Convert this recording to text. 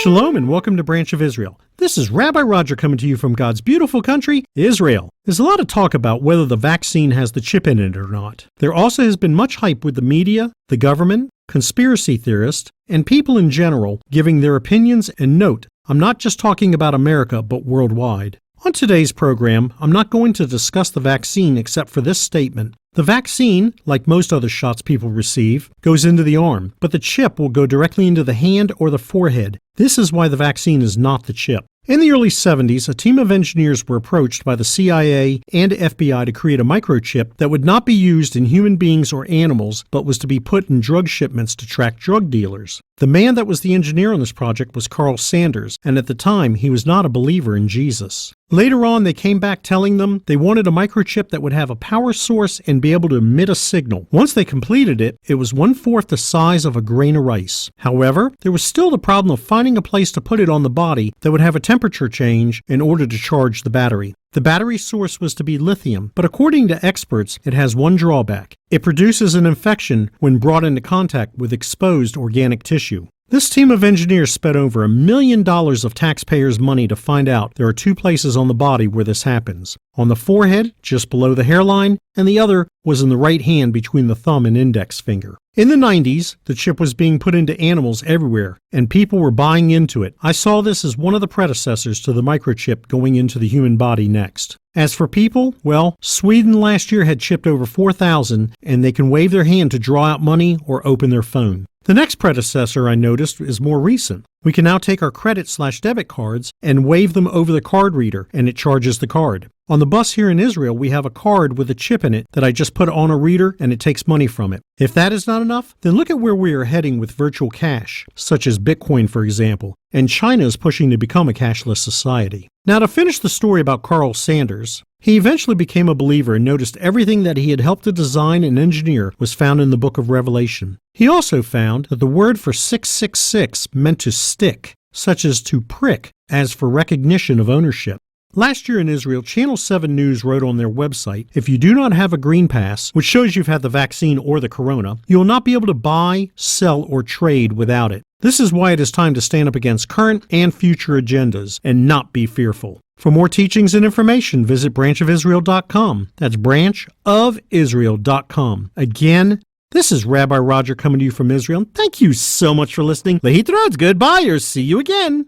Shalom and welcome to Branch of Israel. This is Rabbi Roger coming to you from God's beautiful country, Israel. There's a lot of talk about whether the vaccine has the chip in it or not. There also has been much hype with the media, the government, conspiracy theorists, and people in general giving their opinions. And note, I'm not just talking about America, but worldwide. On today's program, I'm not going to discuss the vaccine except for this statement. The vaccine, like most other shots people receive, goes into the arm, but the chip will go directly into the hand or the forehead. This is why the vaccine is not the chip. In the early 70s, a team of engineers were approached by the CIA and FBI to create a microchip that would not be used in human beings or animals, but was to be put in drug shipments to track drug dealers. The man that was the engineer on this project was Carl Sanders, and at the time, he was not a believer in Jesus. Later on, they came back telling them they wanted a microchip that would have a power source and be able to emit a signal. Once they completed it, it was 1/4 the size of a grain of rice. However, there was still the problem of finding a place to put it on the body that would have a temperature change in order to charge the battery. The battery source was to be lithium, but according to experts, it has one drawback. It produces an infection when brought into contact with exposed organic tissue. This team of engineers spent over $1 million of taxpayers' money to find out there are two places on the body where this happens. On the forehead, just below the hairline, and the other was in the right hand between the thumb and index finger. In the 90s, the chip was being put into animals everywhere, and people were buying into it. I saw this as one of the predecessors to the microchip going into the human body next. As for people, well, Sweden last year had chipped over 4,000, and they can wave their hand to draw out money or open their phone. The next predecessor I noticed is more recent. We can now take our credit/debit cards and wave them over the card reader, and it charges the card. On the bus here in Israel, we have a card with a chip in it that I just put on a reader and it takes money from it. If that is not enough, then look at where we are heading with virtual cash, such as Bitcoin, for example, and China is pushing to become a cashless society. Now, to finish the story about Carl Sanders, he eventually became a believer and noticed everything that he had helped to design and engineer was found in the book of Revelation. He also found that the word for 666 meant to stick, such as to prick, as for recognition of ownership. Last year in Israel, Channel 7 News wrote on their website, if you do not have a green pass, which shows you've had the vaccine or the corona, you will not be able to buy, sell, or trade without it. This is why it is time to stand up against current and future agendas and not be fearful. For more teachings and information, visit branchofisrael.com. That's branchofisrael.com. Again, this is Rabbi Roger coming to you from Israel. Thank you so much for listening. Lehitraot, goodbye, or see you again.